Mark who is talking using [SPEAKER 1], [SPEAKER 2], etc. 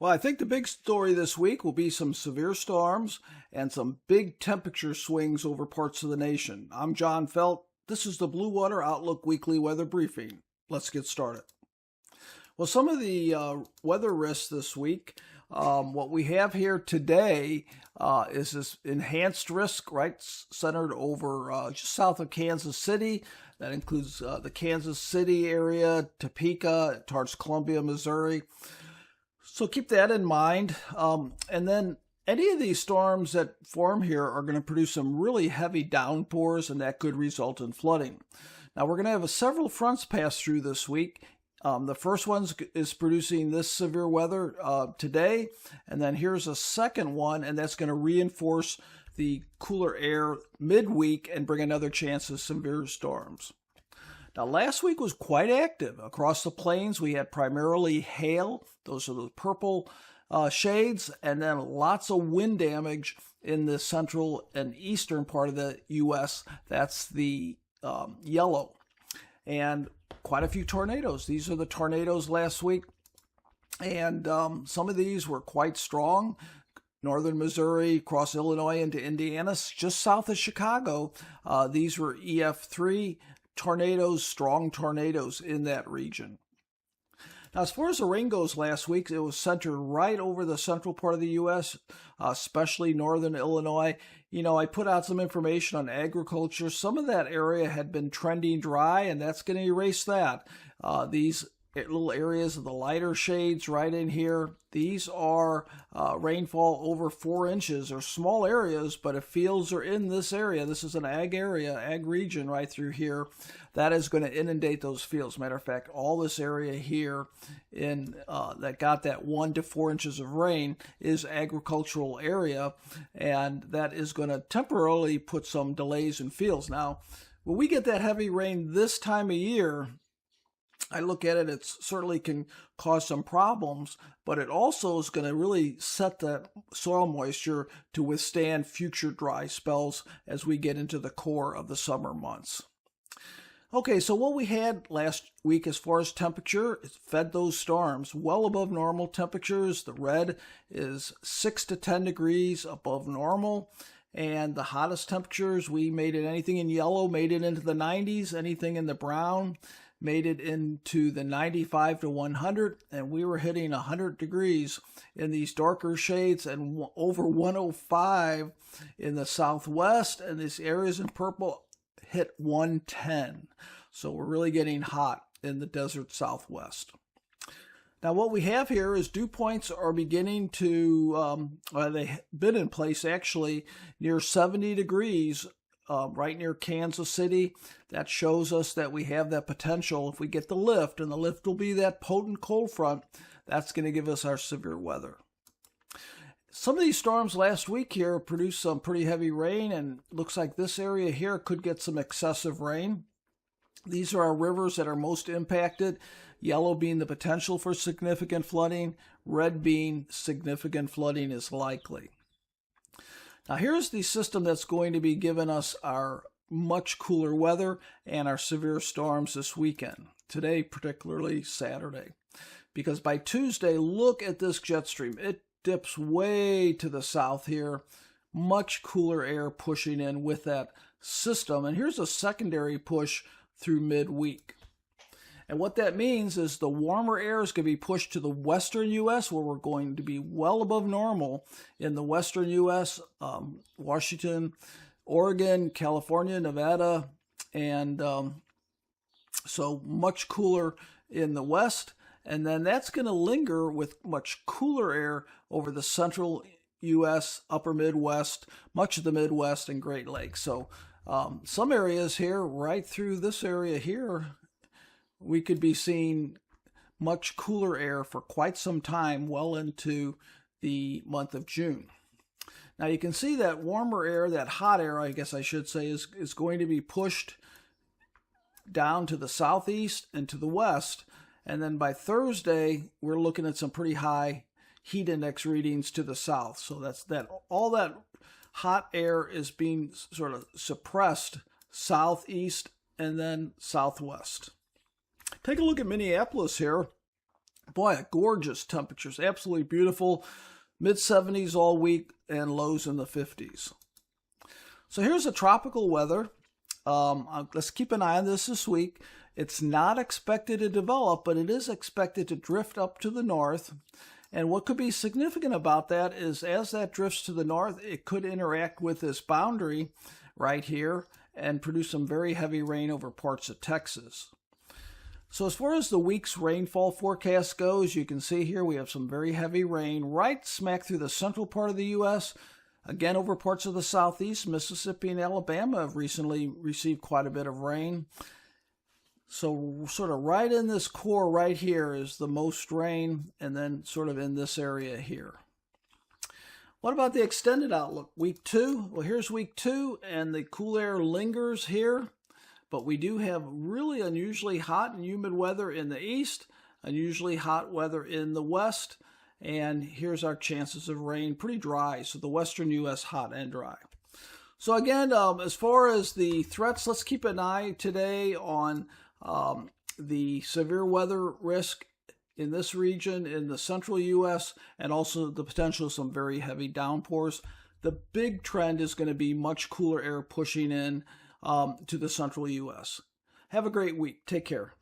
[SPEAKER 1] Well, I think the big story this week will be some severe storms and some big temperature swings over parts of the nation. I'm John Felt. This is the Blue Water Outlook Weekly Weather Briefing. Let's get started. Well, some of the weather risks this week, what we have here today is this enhanced risk, right, centered over just south of Kansas City. That includes the Kansas City area, Topeka, towards Columbia, Missouri. So keep that in mind. And then any of these storms that form here are going to produce some really heavy downpours, and that could result in flooding. Now, we're going to have several fronts pass through this week. The first one is producing this severe weather today, and then here's a second one, and that's going to reinforce the cooler air midweek and bring another chance of severe storms. Now, last week was quite active. Across the plains, we had primarily hail. Those are the purple shades, and then lots of wind damage in the central and eastern part of the U.S. That's the yellow. And quite a few tornadoes. These are the tornadoes last week. And some of these were quite strong. Northern Missouri, across Illinois into Indiana, just south of Chicago. These were EF3 tornadoes, strong tornadoes in that region. Now, as far as the rain goes last week, it was centered right over the central part of the U.S., especially northern Illinois. You know, I put out some information on agriculture. Some of that area had been trending dry, and that's going to erase that. These little areas of the lighter shades right in here, these are rainfall over 4 inches, or small areas, but if fields are in this area, this is an ag area, ag region right through here, that is going to inundate those fields. Matter of fact, all this area here in that got that 1 to 4 inches of rain is agricultural area, and that is going to temporarily put some delays in fields. Now, when we get that heavy rain this time of year, I look at it, it certainly can cause some problems, but it also is going to really set the soil moisture to withstand future dry spells as we get into the core of the summer months. Okay, so what we had last week as far as temperature, it fed those storms well above normal temperatures. The red is 6 to 10 degrees above normal. And the hottest temperatures, we made it, anything in yellow made it into the 90s, anything in the brown made it into the 95 to 100, and we were hitting 100 degrees in these darker shades and over 105 in the southwest, and these areas in purple hit 110. So we're really getting hot in the desert southwest. Now, what we have here is dew points are beginning to, they've been in place actually near 70 degrees right near Kansas City. That shows us that we have that potential if we get the lift, and the lift will be that potent cold front. That's going to give us our severe weather. Some of these storms last week here produced some pretty heavy rain, and looks like this area here could get some excessive rain. These are our rivers that are most impacted, yellow being the potential for significant flooding, red being significant flooding is likely. Now, here's the system that's going to be giving us our much cooler weather and our severe storms this weekend. Today, particularly Saturday. Because by Tuesday, look at this jet stream. It dips way to the south here. Much cooler air pushing in with that system. And here's a secondary push through midweek. And what that means is the warmer air is going to be pushed to the western U.S., where we're going to be well above normal in the western U.S., Washington, Oregon, California, Nevada, and so much cooler in the west. And then that's going to linger with much cooler air over the central U.S., upper Midwest, much of the Midwest, and Great Lakes. So some areas here, right through this area here, we could be seeing much cooler air for quite some time, well into the month of June. Now you can see that warmer air, that hot air, I guess I should say, is going to be pushed down to the southeast and to the west. And then by Thursday, we're looking at some pretty high heat index readings to the south. So that's that. All that hot air is being sort of suppressed southeast and then southwest. Take a look at Minneapolis here. Boy, gorgeous temperatures, absolutely beautiful. Mid-70s all week and lows in the 50s. So here's the tropical weather. Let's keep an eye on this week. It's not expected to develop, but it is expected to drift up to the north. And what could be significant about that is as that drifts to the north, it could interact with this boundary right here and produce some very heavy rain over parts of Texas. So as far as the week's rainfall forecast goes, you can see here we have some very heavy rain right smack through the central part of the U.S., again, over parts of the southeast. Mississippi and Alabama have recently received quite a bit of rain. So sort of right in this core right here is the most rain, and then sort of in this area here. What about the extended outlook? Week 2? Well, here's week 2, and the cool air lingers here. But we do have really unusually hot and humid weather in the east, unusually hot weather in the west. And here's our chances of rain, pretty dry. So the western U.S. hot and dry. So again, as far as the threats, let's keep an eye today on the severe weather risk in this region, in the central U.S., and also the potential of some very heavy downpours. The big trend is going to be much cooler air pushing in to the central U.S. Have a great week. Take care.